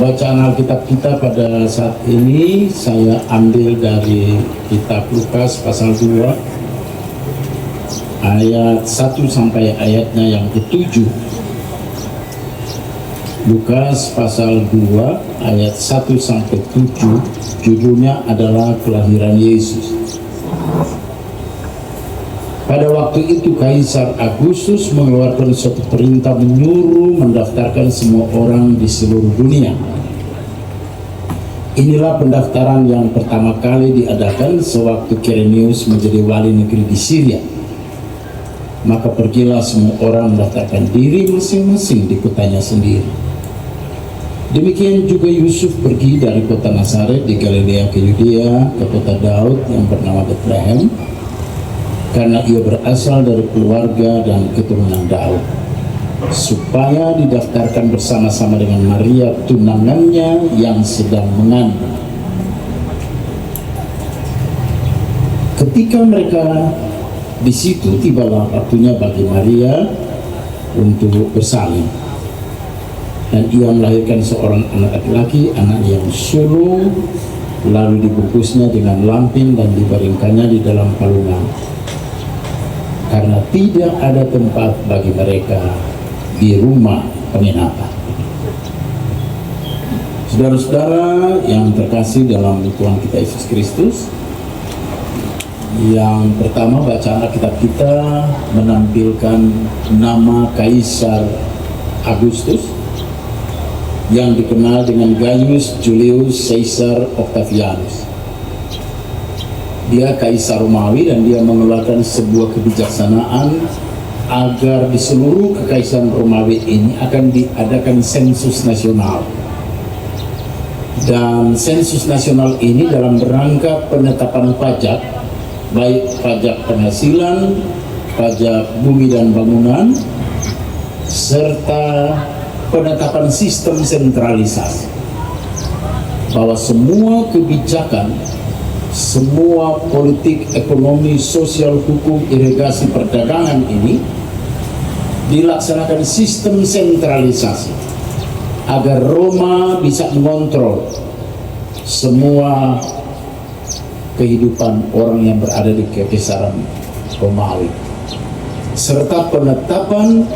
Bacaan Alkitab kita pada saat ini saya ambil dari kitab Lukas pasal 2 ayat 1 sampai ayatnya yang ke-7. Lukas pasal 2 ayat 1 sampai 7, judulnya adalah kelahiran Yesus. Pada waktu itu Kaisar Agustus mengeluarkan suatu perintah menyuruh mendaftarkan semua orang di seluruh dunia. Inilah pendaftaran yang pertama kali diadakan sewaktu Kirenius menjadi wali negeri di Syria. Maka pergilah semua orang mendaftarkan diri masing-masing di kotanya sendiri. Demikian juga Yusuf pergi dari kota Nazaret di Galilea ke Yudea, ke kota Daud yang bernama Betlehem, karena ia berasal dari keluarga dan keturunan Daud, supaya didaftarkan bersama-sama dengan Maria tunangannya yang sedang mengandung. Ketika mereka di situ, tibalah waktunya bagi Maria untuk bersalin, dan ia melahirkan seorang anak laki-laki, anak yang sulung, lalu dibungkusnya dengan lampin dan dibaringkannya di dalam palungan, karena tidak ada tempat bagi mereka di rumah penginapan. Saudara-saudara yang terkasih dalam Tuhan kita Yesus Kristus, yang pertama bacaan Alkitab kita menampilkan nama Kaisar Agustus yang dikenal dengan Gaius Julius Caesar Octavianus. Dia Kaisar Romawi dan dia mengeluarkan sebuah kebijaksanaan agar di seluruh kekaisaran Romawi ini akan diadakan sensus nasional. Dan sensus nasional ini dalam rangka penetapan pajak, baik pajak penghasilan, pajak bumi dan bangunan, serta penetapan sistem sentralisasi, bahwa semua kebijakan, semua politik, ekonomi, sosial, hukum, irigasi, perdagangan ini dilaksanakan sistem sentralisasi agar Roma bisa mengontrol semua kehidupan orang yang berada di kekaisaran Romawi, serta penetapan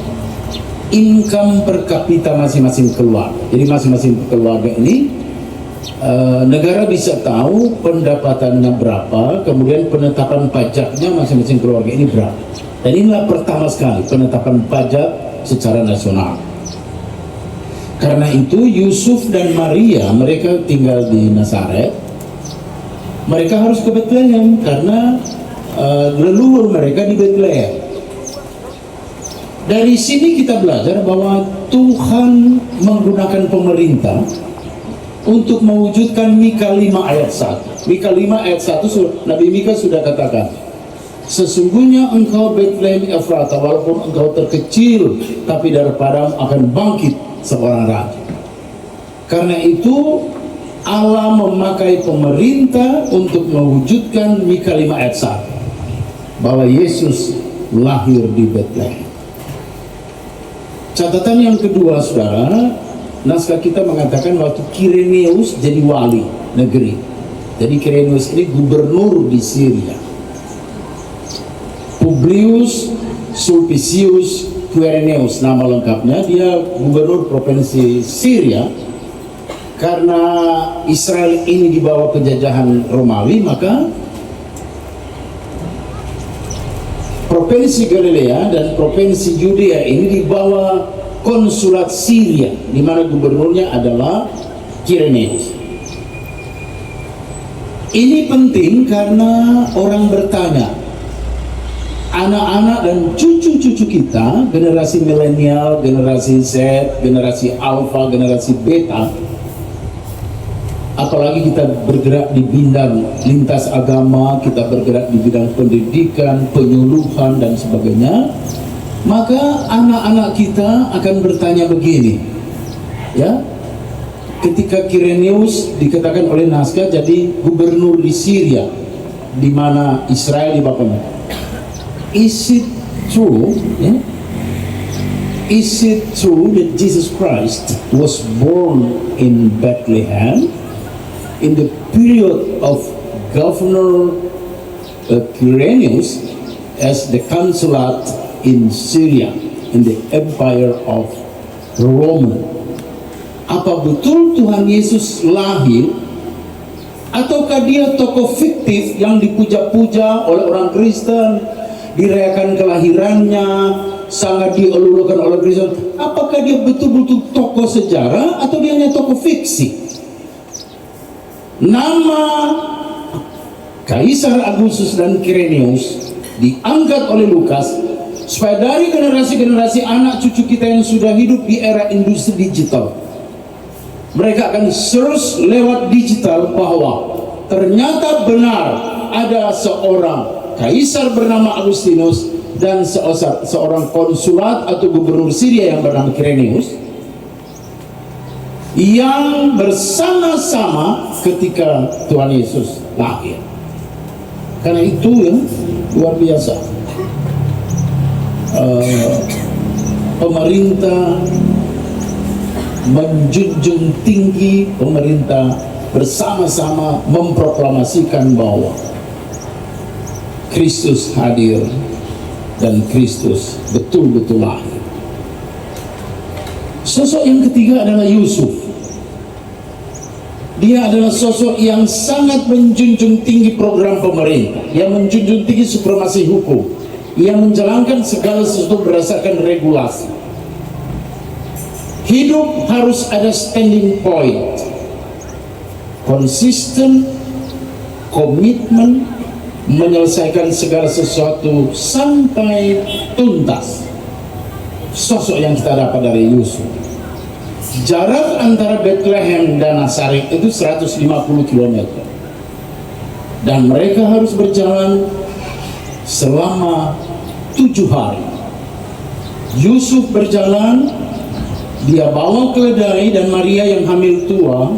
income per kapita masing-masing keluarga. Jadi masing-masing keluarga ini negara bisa tahu pendapatannya berapa, kemudian penetapan pajaknya masing-masing keluarga ini berapa. Dan inilah pertama sekali penetapan pajak secara nasional. Karena itu Yusuf dan Maria, mereka tinggal di Nazaret, mereka harus ke Betlehem karena leluhur mereka di Betlehem. Dari sini kita belajar bahwa Tuhan menggunakan pemerintah untuk mewujudkan Mika 5 ayat 1. Mika 5 ayat 1, Nabi Mika sudah katakan, sesungguhnya engkau Betlehem Efrata, walaupun engkau terkecil, tapi daripadamu akan bangkit seorang raja. Karena itu Allah memakai pemerintah untuk mewujudkan Mika 5 ayat 1, bahwa Yesus lahir di Betlehem. Catatan yang kedua, saudara, naskah kita mengatakan waktu Kirenius jadi wali negeri. Jadi Kirenius ini gubernur di Syria. Publius Sulpicius Quirinius nama lengkapnya, dia gubernur provinsi Syria. Karena Israel ini di bawah penjajahan Romawi, maka provinsi Galilea dan provinsi Yudea ini di bawah konsulat Syria, di mana gubernurnya adalah Quirinius. Ini penting karena orang bertanya, anak-anak dan cucu-cucu kita, generasi milenial, generasi Z, generasi Alpha, generasi Beta, apalagi kita bergerak di bidang lintas agama, kita bergerak di bidang pendidikan, penyuluhan dan sebagainya, maka anak-anak kita akan bertanya begini, ya, ketika Quirinius dikatakan oleh naskah jadi gubernur di Syria, di mana Israel di bawahnya, is it true, ya? Is it true that Jesus Christ was born in Bethlehem in the period of Governor Quirinius as the consulate in Syria in the Empire of Rome? Apa betul Tuhan Yesus lahir, ataukah dia tokoh fiktif yang dipuja-puja oleh orang Kristen, dirayakan kelahirannya, sangat dielulukan oleh Kristen? Apakah dia betul-betul tokoh sejarah atau dia hanya tokoh fiksi? Nama Kaisar Agustus dan Quirinius diangkat oleh Lukas supaya dari generasi-generasi anak cucu kita yang sudah hidup di era industri digital, mereka akan terus lewat digital bahwa ternyata benar ada seorang kaisar bernama Agustinus dan seorang konsulat atau gubernur Syria yang bernama Quirinius yang bersama-sama ketika Tuhan Yesus lahir. Karena itu yang luar biasa, pemerintah menjunjung tinggi, pemerintah bersama-sama memproklamasikan bahwa Kristus hadir dan Kristus betul-betul lahir. Sosok yang ketiga adalah Yusuf. Dia adalah sosok yang sangat menjunjung tinggi program pemerintah, yang menjunjung tinggi supremasi hukum, yang menjalankan segala sesuatu berdasarkan regulasi. Hidup harus ada standing point, konsisten, komitmen, menyelesaikan segala sesuatu sampai tuntas. Sosok yang kita dapat dari Yusuf. Jarak antara Bethlehem dan Nazaret itu 150 km, dan mereka harus berjalan selama 7 hari. Yusuf berjalan, dia bawa keledai, dan Maria yang hamil tua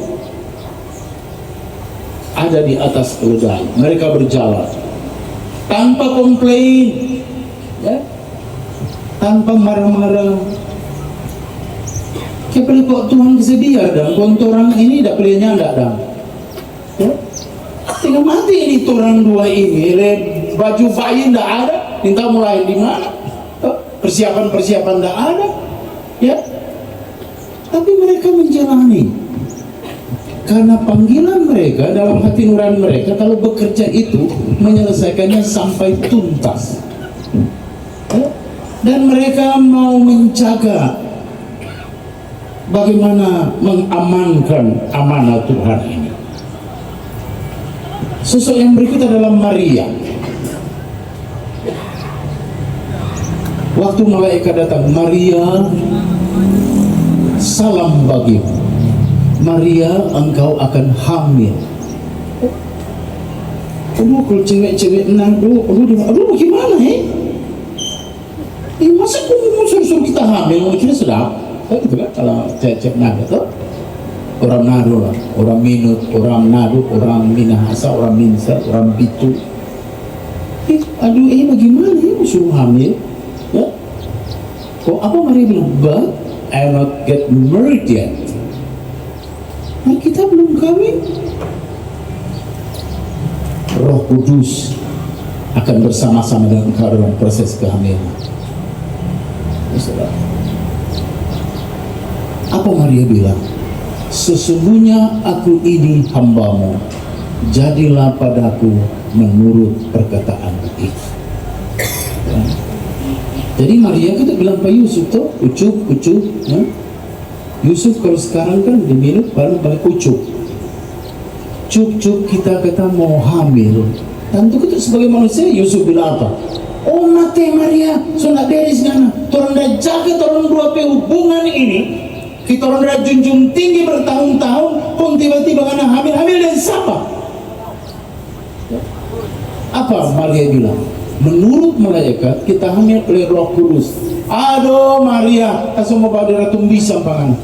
ada di atas keledai. Mereka berjalan tanpa komplain, ya, tanpa marah-marah. Kepala kok Tuhan kesedia dan kontoran ini tak pelihnya enggak dah. Ya? Tinggal mati ini orang dua ini, baju bayi enggak ada, minta mulai di mana? Persiapan-persiapan enggak ada. Ya. Tapi mereka menjalani. Karena panggilan mereka dalam hati nurani mereka, kalau bekerja itu menyelesaikannya sampai tuntas. Ya? Dan mereka mau menjaga bagaimana mengamankan amanah Tuhan ini. Sosok yang berikut adalah Maria. Waktu malaikat datang, Maria, salam bagimu. Maria, engkau akan hamil. Aduh, kalau cewek-cewek aduh gimana masa kamu suruh kita hamil? Mungkin sedap. Gitu kan, kalau cek nado tuh orang nado lah, orang minut, orang nado, orang minahasa, orang minsa, orang bitu. Aduh, bagaimana suruh hamil? Ya? Kok apa Maria bilang? But I not get married yet. Nah, kita belum kawin. Roh Kudus akan bersama-sama dengan engkau dalam proses kehamilan. Saudara. Apa Maria bilang? Sesungguhnya aku ini hambamu, jadilah padaku menurut perkataan itu. Ya. Jadi Maria kita bilang Pak Yusuf tuh ucup, ya. Yusuf kalau sekarang kan diminut baru pakai ucup. Cuk kita kata mau hamil. Tentu kita sebagai manusia, Yusuf bilang apa? Oh mati Maria, so nak beres ngana. Torang dah jaga torang dua hubungan ini. Kita orang dah junjung tinggi bertahun-tahun, pun tiba-tiba kena hamil dan siapa? Apa Maria bilang? Menurut malaikat kita hamil oleh Roh Kudus. Aduh Maria, semua pada ratum bisa pangan.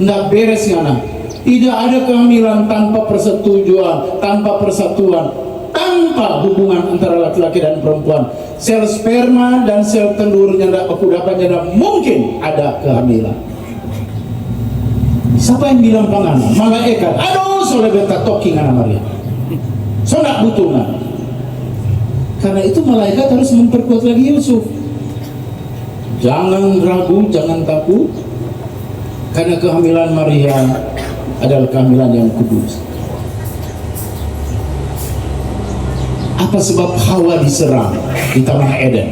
Nggak beres ngana. Tidak ada kehamilan tanpa persetujuan, tanpa persatuan, tanpa tanpa hubungan antara laki-laki dan perempuan, sel sperma dan sel telurnya aku dapatnya tidak mungkin ada kehamilan. Siapa yang bilang pangana? Malaikat. Aduh, soleh beta talking anak Maria. So nak butuh nak. Karena itu malaikat harus memperkuat lagi Yusuf. Jangan ragu, jangan takut. Karena kehamilan Maria adalah kehamilan yang kudus. Apa sebab Hawa diserang di Taman Eden?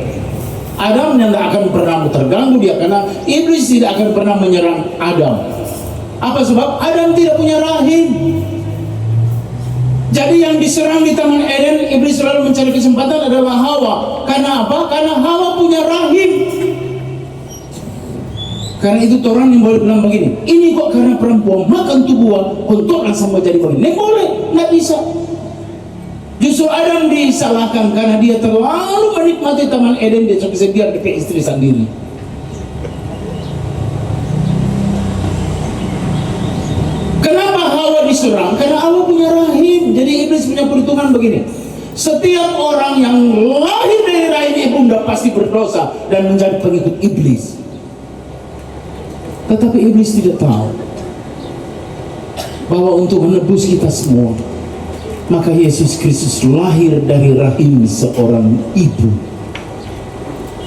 Adam yang tidak akan pernah terganggu dia, karena iblis tidak akan pernah menyerang Adam. Apa sebab? Adam tidak punya rahim. Jadi yang diserang di Taman Eden, iblis selalu mencari kesempatan adalah Hawa. Karena apa? Karena Hawa punya rahim. Karena itu orang yang boleh bilang begini, ini kok karena perempuan makan tubuh kontoran sama jadi begini. Ini boleh, nggak bisa. Justru Adam disalahkan karena dia terlalu menikmati Taman Eden, dia sampai biar ke istri sendiri. Kenapa Hawa diserang? Karena Hawa punya rahim. Jadi iblis punya perhitungan begini. Setiap orang yang lahir dari rahim ibunda pasti berdosa dan menjadi pengikut iblis. Tetapi iblis tidak tahu bahwa untuk menebus kita semua, maka Yesus Kristus lahir dari rahim seorang ibu,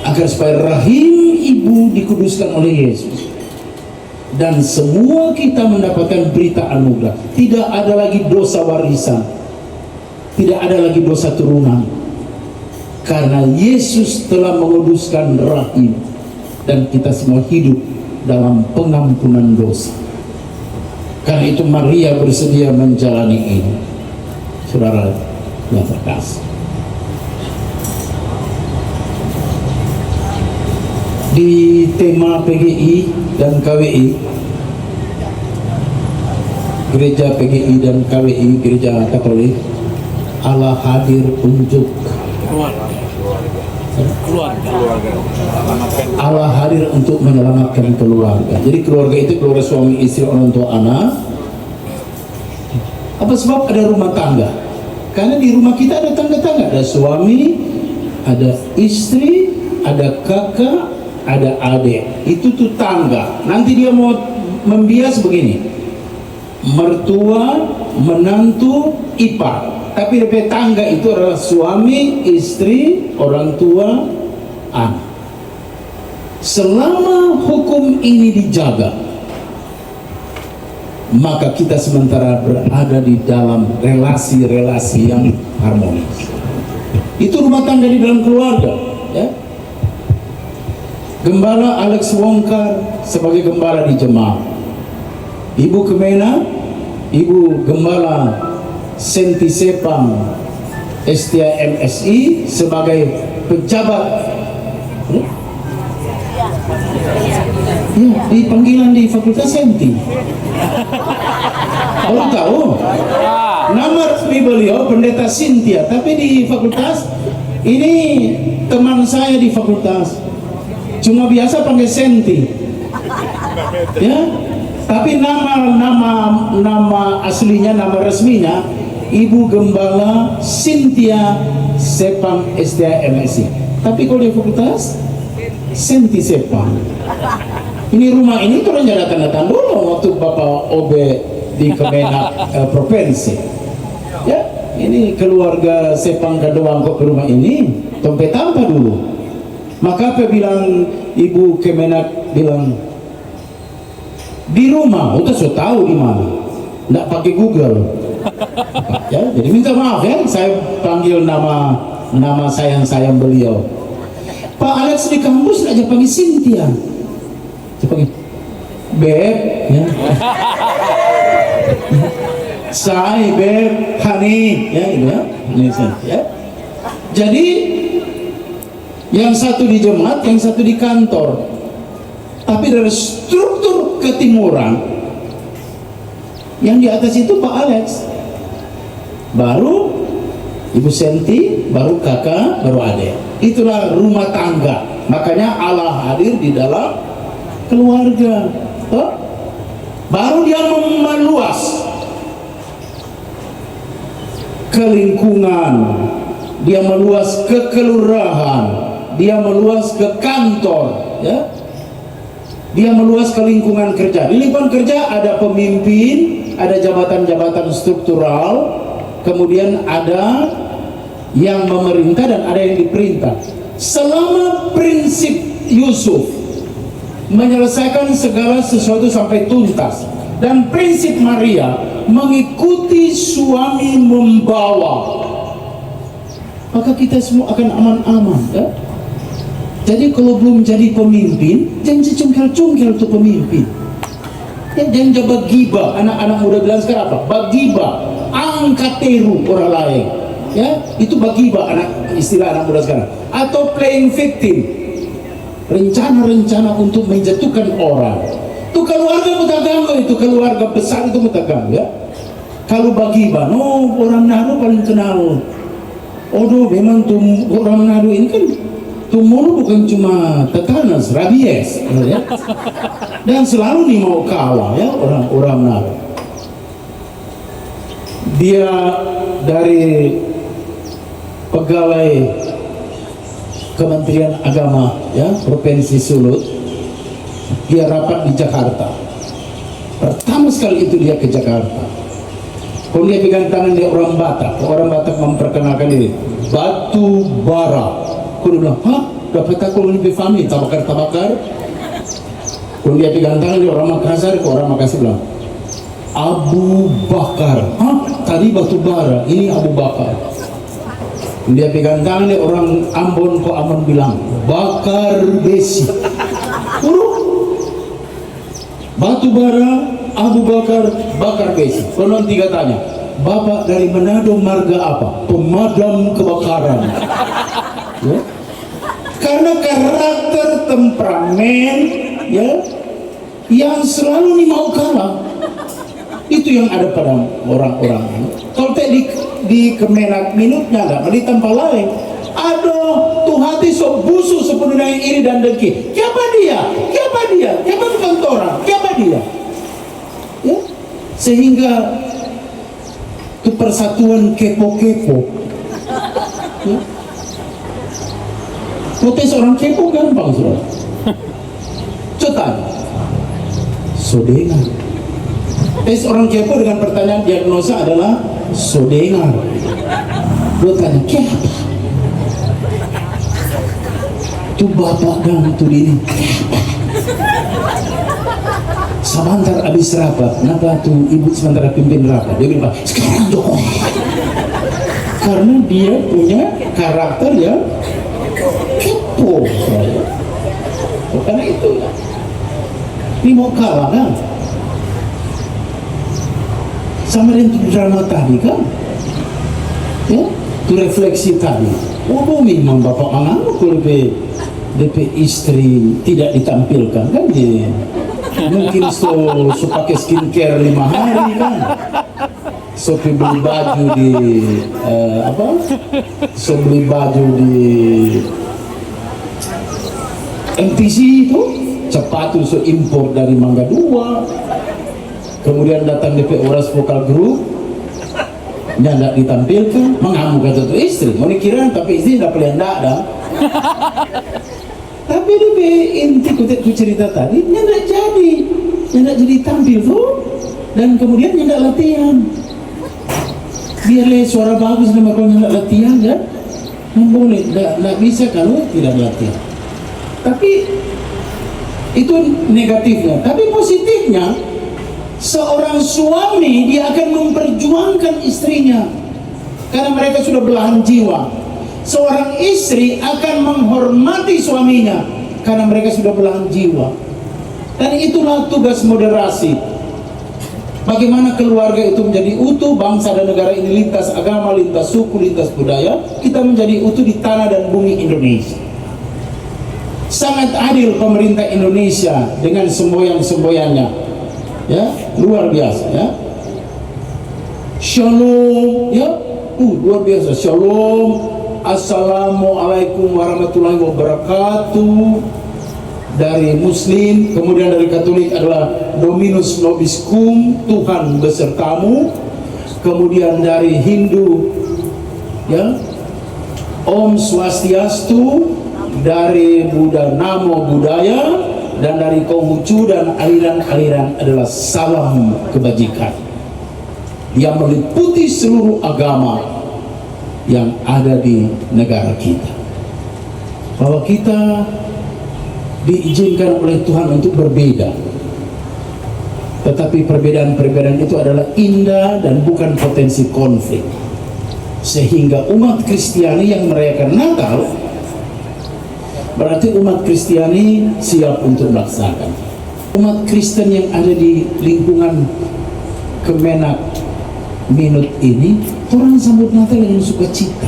agar supaya rahim ibu dikuduskan oleh Yesus. Dan semua kita mendapatkan berita anugerah. Tidak ada lagi dosa warisan, tidak ada lagi dosa turunan, karena Yesus telah menguduskan rahim, dan kita semua hidup dalam pengampunan dosa. Karena itu Maria bersedia menjalani ini. Saudara yang terkasih, di tema PGI dan KWI, gereja PGI dan KWI, gereja Katolik, Allah hadir untuk keluarga. Allah hadir untuk menyelamatkan keluarga. Jadi keluarga itu keluarga suami istri, orang tua, anak. Apa sebab ada rumah tangga? Karena di rumah kita ada tangga-tangga, ada suami, ada istri, ada kakak, ada adik. Itu tuh tangga. Nanti dia mau membias begini, mertua, menantu, ipar. Tapi DP tangga itu adalah suami, istri, orang tua, anak. Selama hukum ini dijaga, maka kita sementara berada di dalam relasi-relasi yang harmonis. Itu rumah tangga di dalam keluarga, ya. Gembala Alex Wongkar sebagai gembala di jemaat, Ibu Kemena, Ibu Gembala Senti Sepang STA MSI sebagai pejabat, ya, di panggilan di Fakultas Senti. Orang tahu nama resmi beliau Pendeta Cynthia, tapi di fakultas ini teman saya di fakultas cuma biasa panggil Senti, ya. Tapi nama aslinya, nama resminya Ibu Gembala Cynthia Sepang STA MSI. Tapi kalau di fakultas Senti Sepang. Ini rumah ini turun jadi datang dulu waktu Bapak OB di Kemenak Provinsi. Ya, ini keluarga Sepang Kadoang kok ke rumah ini, tempat tanpa dulu. Maka apa bilang Ibu Kemenak, bilang di rumah, udah so tahu di mana, nggak pakai Google. Ya, jadi minta maaf ya, saya panggil nama sayang beliau. Pak Alex di kampus aja panggil Cynthia, saya panggil Beb, ya. Say, Beb, Honey, ya, gitu ya. Ya. Jadi yang satu di jemaat, yang satu di kantor. Tapi dari struktur ketimuran, yang di atas itu Pak Alex, baru Ibu Senti, baru kakak, baru adik. Itulah rumah tangga. Makanya Allah hadir di dalam keluarga. Baru dia meluas ke lingkungan, dia meluas ke kelurahan, dia meluas ke kantor, ya, dia meluas ke lingkungan kerja. Di lingkungan kerja ada pemimpin, ada jabatan-jabatan struktural, kemudian ada yang memerintah dan ada yang diperintah. Selama prinsip Yusuf menyelesaikan segala sesuatu sampai tuntas, dan prinsip Maria mengikuti suami membawa, maka kita semua akan aman-aman, ya? Jadi kalau belum jadi pemimpin, jangan cungkel-cungkel tuh pemimpin. Ya, jangan coba giba. Anak-anak muda bilang sekarang apa? Bagiba, angkat teru orang lain. Ya, itu bagiba, istilah anak muda sekarang. Atau playing victim, rencana-rencana untuk menjatuhkan orang. Itu keluarga mutaganggo, itu keluarga besar itu mutaganggo, ya. Kalau bagiba, no, orang Manado paling kenal. Oh, memang tuh orang Manado ini kan tumor bukan cuma tetanus, rabies, ya. Dan selalu nih mau kalah, ya, orang Manado. Dia dari pegawai Kementerian Agama, ya, Provinsi Sulut, dia rapat di Jakarta. Pertama sekali itu dia ke Jakarta. Kalau dia pegang tangan dia orang Batak memperkenalkan diri, Batu Bara. Kalau dia bilang, hah? Dapat aku lebih fahami, tabakar. Kalau dia pegang tangan dia orang Makassar, orang Makassar bilang, Abu Bakar. Hah? Tadi Batu Bara, ini Abu Bakar. Dia pegang tangan dia orang Ambon, kok Ambon bilang, Bakar Besi. Batu Bara, Abu Bakar, Bakar Besi. Konon tiga tanya, Bapak dari Manado marga apa? Pemadam kebakaran. Ya? Karena karakter temperamen, ya, yang selalu nih mau kalah, itu yang ada pada orang-orang. Kalau di Kemenak minutnya nggak di tempat lain. Aduh, tuh hati sok busuk sepenuhnya yang iri dan dengki. Siapa dia? Siapa kantoran? Siapa dia? Ya, sehingga itu persatuan kepo-kepo. Ya. Protes orang kepo gampang, saudara. Cetan, sodengar. Tes orang kepo dengan pertanyaan diagnosa adalah sodengar. Lo tanya, kenapa? Itu bapak dan itu ini. Sebentar habis rapat, kenapa tuh ibu sementara pimpin rapat? Dia bilang, sekarang dong. Karena dia punya karakter yang kepo. Karena itu, ini mau kalah kan? Sama dengan drama tadi kan? Ya, itu refleksi tadi. Oh, memang bapak mengamuk kalau DP istri tidak ditampilkan kan dia. Mungkin so pakai skincare 5 hari kan, so beli baju di so beli baju di MTC itu, sepatu so impor dari Mangga 2, kemudian datang DP Oras Vokal Group, tidak ditampilkan, mengamuk kata tuh istri, mau dikira tapi istri tidak pilihan ada. Tapi DP inti ku cerita tadi, tidak jadi tampil tuh, dan kemudian tidak latihan. Biar suara bagus nama kalau tidak latihan ya, boleh, tidak bisa kalau tidak latihan. Tapi itu negatifnya. Tapi positifnya, seorang suami dia akan memperjuangkan istrinya karena mereka sudah belahan jiwa. Seorang istri akan menghormati suaminya karena mereka sudah belahan jiwa. Dan itulah tugas moderasi. Bagaimana keluarga itu menjadi utuh, bangsa dan negara ini lintas agama, lintas suku, lintas budaya, kita menjadi utuh di tanah dan bumi Indonesia. Sangat adil pemerintah Indonesia dengan semboyan-semboyannya, ya, luar biasa, ya. Shalom, ya, luar biasa. Shalom, assalamualaikum warahmatullahi wabarakatuh. Dari Muslim, kemudian dari Katolik adalah Dominus Nobiscum, Tuhan besertamu. Kemudian dari Hindu, ya, Om Swastiastu dari Buddha Namo Buddhaya dan dari Konghucu dan aliran-aliran adalah salam kebajikan. Dia meliputi seluruh agama yang ada di negara kita. Bahwa kita diizinkan oleh Tuhan untuk berbeda. Tetapi perbedaan-perbedaan itu adalah indah dan bukan potensi konflik. Sehingga umat Kristiani yang merayakan Natal berarti umat Kristiani siap untuk melaksanakan. Umat Kristen yang ada di lingkungan Kemenak Minut ini, orang sambut Natal dengan sukacita.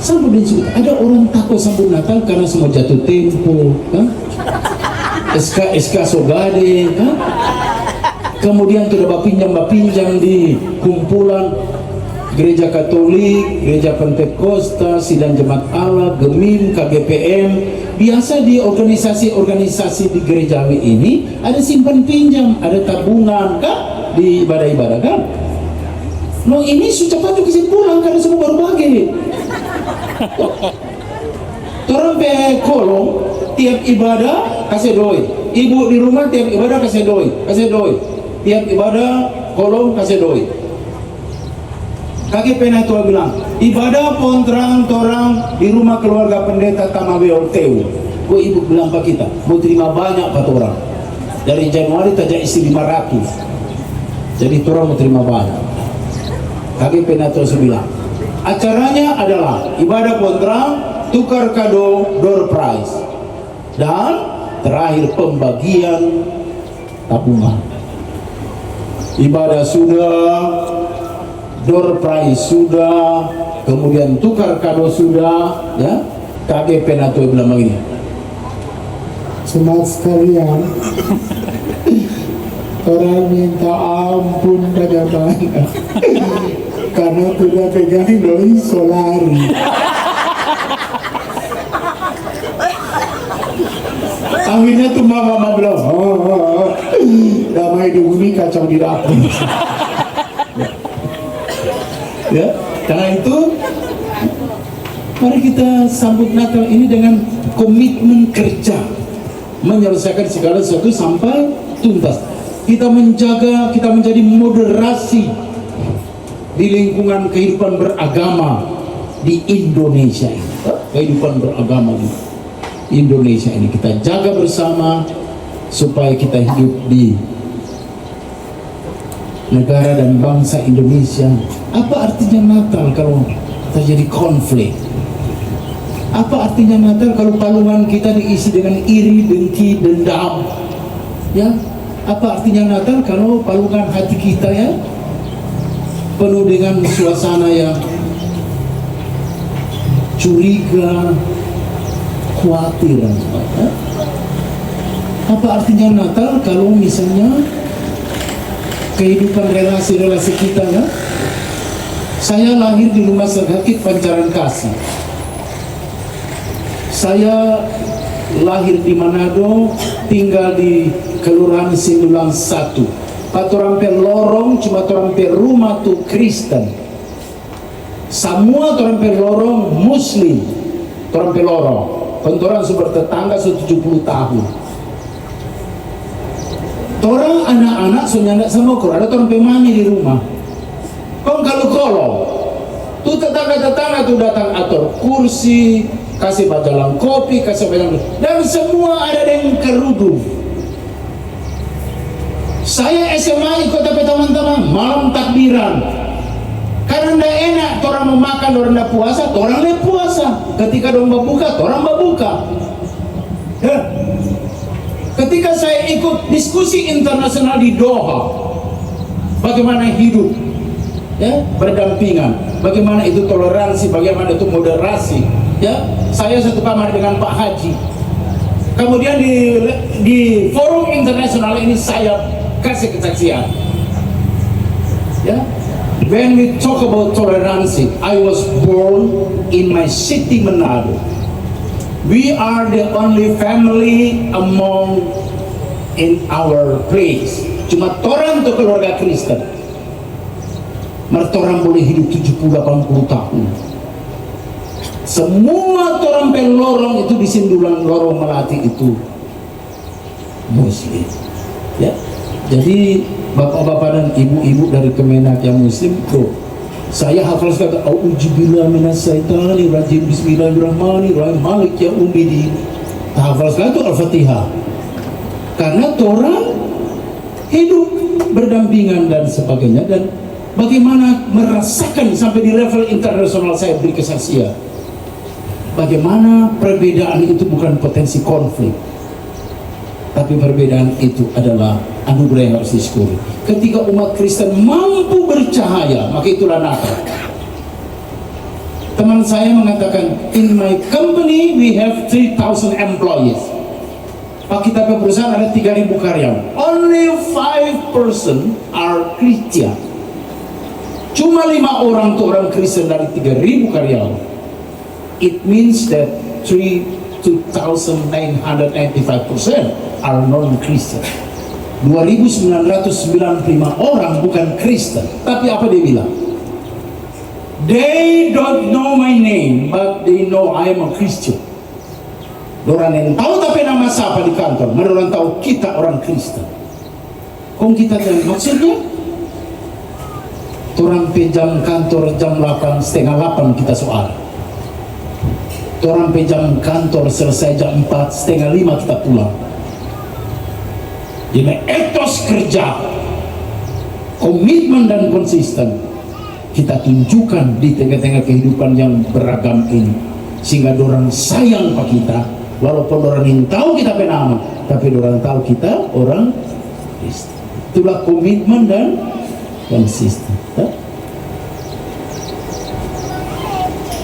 Sambut dengan sukacita. Ada orang takut sambut Natal karena semua jatuh tempo, kan? SK Sogade, kan? Kemudian sudah bapinjam di kumpulan Gereja Katolik, Gereja Pentakosta, Sidang Jemaat Allah, Gemim, KGPM. Biasa di organisasi-organisasi di gerejawi ini ada simpan pinjam, ada tabungan, kan? Di ibadah-ibadah, kan? No, ini sudah patut kesimpulan karena semua baru bagi. Orang kolong tiap ibadah kasih doi. Ibu di rumah tiap ibadah kasih doi. Tiap ibadah kolong kasih doi. Kaki pernah tua bilang, ibadah pontrang torang di rumah keluarga pendeta Tamabeo Teu. Gue ibu bilang pak kita, mau terima banyak pak orang. Dari Januari tajak isi 500. Jadi orang mau terima banyak. Kaki pernah tua bilang, acaranya adalah ibadah pontrang, tukar kado, door prize, dan terakhir pembagian tabungan. Ibadah sudah, door prize sudah, kemudian tukar kado sudah, ya. KG Penato bilang begini, jemaat sekalian, orang minta ampun pada banyak karena sudah pegang doi solari. Akhirnya tuh mama bilang, damai dihuni kacau di dapur. Ya, karena itu mari kita sambut Natal ini dengan komitmen kerja menyelesaikan segala sesuatu sampai tuntas. Kita menjaga, kita menjadi moderasi di lingkungan kehidupan beragama di Indonesia ini. Kehidupan beragama di Indonesia ini kita jaga bersama supaya kita hidup di negara dan bangsa Indonesia. Apa artinya Natal kalau terjadi konflik? Apa artinya Natal kalau palungan kita diisi dengan iri, dengki, dendam? Ya, apa artinya Natal kalau palungan hati kita ya penuh dengan suasana yang curiga, khawatir dan sebagainya? Apa artinya Natal kalau misalnya kehidupan relasi-relasi kita ya? Saya lahir di rumah sakit Pancaran Kasih. Saya lahir di Manado, tinggal di Kelurahan Sindulang 1. Patorampe lorong cuma torampe rumah tuh Kristen. Semua torampe lorong Muslim. Torampe lorong. Kontoran sumber tetangga 70 tahun. Orang anak-anak sudah sama Quran, ada orang pemani di rumah. Kalau kolong, tuh tetangga-tetangga tuh datang atur kursi, kasih bajalang kopi, kasih bajalang, dan semua ada yang kerudung. Saya SMA ikut tapi teman-teman malam takbiran. Karena tidak enak, orang mau makan, orang tidak puasa, orang tidak puasa. Ketika orang berbuka, orang berbuka. Ya. Ketika saya ikut diskusi internasional di Doha, bagaimana hidup ya berdampingan, bagaimana itu toleransi, bagaimana itu moderasi, ya saya satu kamar dengan Pak Haji. Kemudian di forum internasional ini saya kasih kesaksian. Ya, when we talk about toleransi, I was born in my city Manado. We are the only family among in our place. Cuma orang tuh keluarga Kristen. Mereka orang boleh hidup 70-80 tahun. Semua orang pelorong itu di Sindulan lorong Melati itu Muslim. Ya, jadi bapak-bapak dan ibu-ibu dari Kemenak yang Muslim, bro, saya hafal sekali. Auzubillahi minasyaitonir rajim, bismillahirrahmanirrahim, malik ya ummidi. Hafal sekali itu Al-Fatihah. Karena orang hidup berdampingan dan sebagainya, dan bagaimana merasakan sampai di level internasional saya beri kesaksian. Bagaimana perbedaan itu bukan potensi konflik, tapi perbedaan itu adalah anugerah yang harus disyukuri. Ketika umat Kristen mampu bercahaya, maka itulah Natal. Teman saya mengatakan, in my company we have 3,000 employees. Pak, kita ke perusahaan ada 3.000 karyawan. Only 5% are Christian. Cuma 5 orang tuh orang Kristen dari 3.000 karyawan. It means that 2,995% are non-Christian. 2.995 orang bukan Kristen. Tapi apa dia bilang? They don't know my name, but they know I am a Christian. Orang yang tahu tapi nama siapa di kantor, mereka tahu kita orang Kristen. Kong kita dan maksudnya, orang jam kantor jam 8, setengah 8 kita soal. Orang jam kantor selesai jam 4, setengah 5 kita pulang. Jadi etos kerja, komitmen dan konsisten kita tunjukkan di tengah-tengah kehidupan yang beragam ini, sehingga orang sayang pak kita, walaupun orang yang tahu kita penama, tapi orang tahu kita orang Kristen. Itulah komitmen dan konsisten.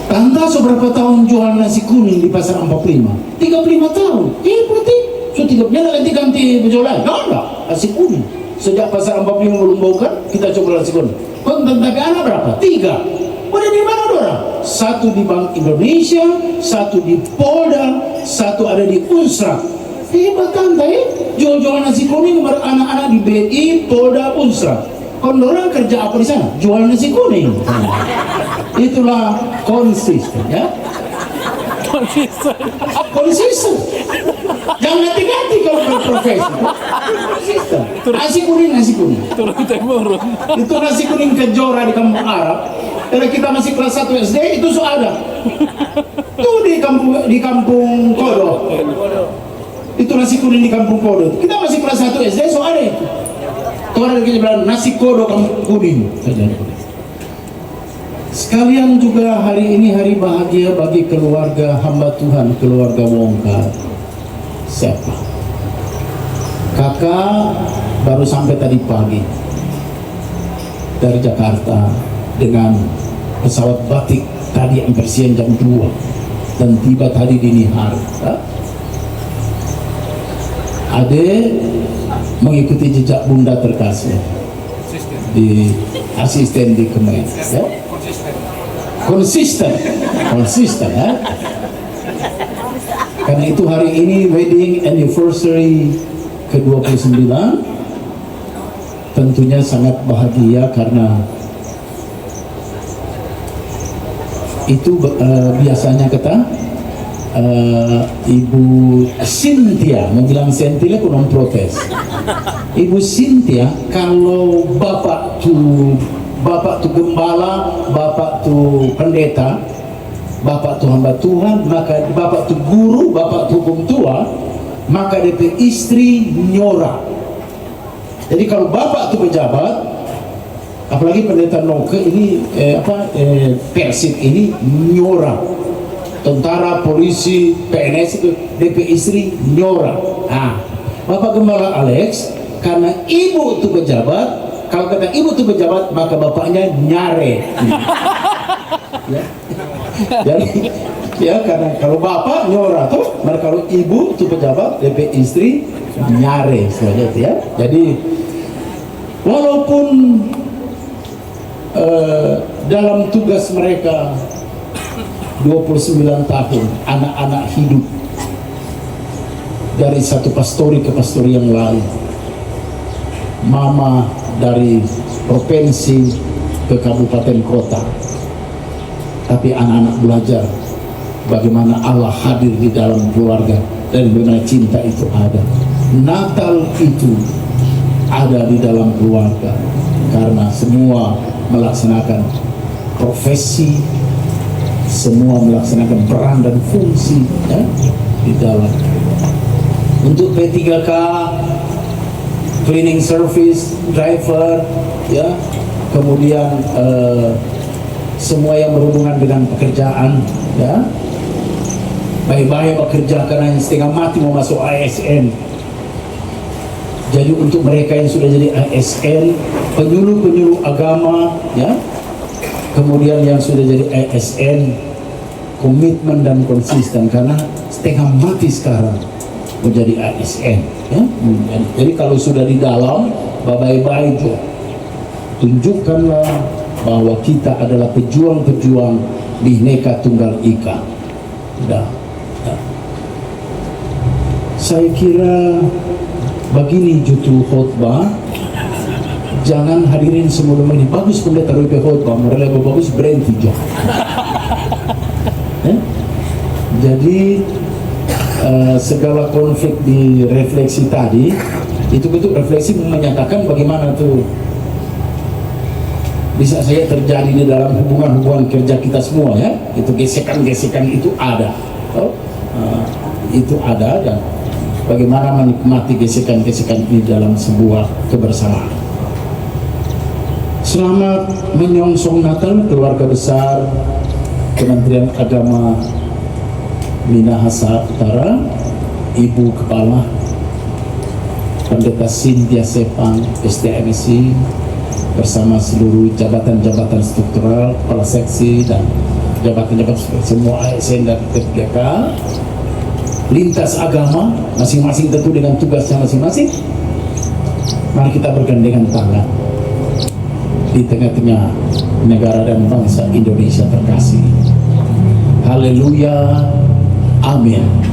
Tante seberapa tahun jual nasi kuning di pasar 45? 35 tahun. Berarti so tidaknya ganti penjualan. Enggak, nasi kuning. Sejak pasar 45 belum buka, kita coba nasi kuning. Konten tapi anak berapa? 3. Udah di mana orang? 1 di Bank Indonesia, 1 di Polda, 1 ada di Unsra. Hebat tante ya, jual-jual nasi kuning anak-anak di BI, Polda, Unsra. Kalau orang kerja apa di sana? Jual nasi kuning. Itulah konsisten, ya. Konsisten. Jangan ganti-ganti kalau berprofesi. Konsisten. Nasi kuning. Turun temurun. Itu nasi kuning Kejora di kampung Arab. Karena kita masih kelas 1 SD itu ada. Itu di kampung Kodo. Itu nasi kuning di kampung Kodo. Kita masih kelas 1 SD ada itu. Orang kita bilang nasi kodo kampung kuning. Sekalian juga hari ini hari bahagia bagi keluarga hamba Tuhan, keluarga Wongkar. Siapa? Kakak baru sampai tadi pagi dari Jakarta dengan pesawat batik tadi hampir siang jam 2 dan tiba tadi dini hari. Ade mengikuti jejak bunda terkasih di asisten di Kementerian, ya? Konsisten, ya? Karena itu hari ini wedding anniversary ke-29, tentunya sangat bahagia karena itu biasanya Ibu Cynthia, mau bilang Cynthia aku non protes. Ibu Cynthia, kalau bapak tuh gembala, bapak tuh pendeta, bapak tuh hamba Tuhan, maka bapak tuh guru, bapak tuh hukum tua, maka DP istri nyora. Jadi kalau bapak tuh pejabat, apalagi pendeta Noke ini Persib ini nyora. Tentara, polisi, PNS itu DP istri nyora. Nah, Bapak Gembala Alex, karena ibu itu pejabat, kalau kata ibu itu pejabat, maka bapaknya nyare. Ya. Jadi, ya karena kalau bapak nyora tuh, maka kalau ibu itu pejabat, DP istri nyare, seperti itu ya. Jadi, walaupun dalam tugas mereka 29 tahun anak-anak hidup dari satu pastori ke pastori yang lain, mama dari provinsi ke kabupaten kota, tapi anak-anak belajar bagaimana Allah hadir di dalam keluarga dan bagaimana cinta itu ada. Natal itu ada di dalam keluarga karena semua melaksanakan profesi, semua melaksanakan peran dan fungsi ya, di dalam. Untuk P3K, cleaning service, driver, ya, kemudian semua yang berhubungan dengan pekerjaan, ya, baik-baik bekerja karena yang setengah mati mau masuk ASN. Jadi untuk mereka yang sudah jadi ASN, penyuluh-penyuluh agama, ya, kemudian yang sudah jadi ASN, komitmen dan konsisten karena setengah mati sekarang menjadi ASN, ya. Jadi kalau sudah di dalam, baik-baik itu tunjukkanlah bahwa kita adalah pejuang-pejuang Bhinneka Tunggal Ika. Dah. Saya kira begini jutu khotbah, jangan hadirin semua ini bagus pendeta Rupi khotbah, mereka bagus berhenti jo. Jadi segala konflik di refleksi tadi itu betul refleksi menyatakan bagaimana tuh bisa saya terjadi di dalam hubungan-hubungan kerja kita semua, ya, itu gesekan-gesekan itu ada, itu ada, dan bagaimana menikmati gesekan-gesekan di dalam sebuah kebersamaan. Selamat menyongsong Natal keluarga besar Kementerian Agama Minahasa Utara, Ibu Kepala Pendeta Cynthia Sepang STMSI bersama seluruh jabatan-jabatan struktural, kepala seksi dan jabatan-jabatan semua ASN dan P3K, lintas agama masing-masing tentu dengan tugasnya masing-masing. Mari kita bergandengan tangan di tengah-tengah negara dan bangsa Indonesia terkasih. Haleluya, amin.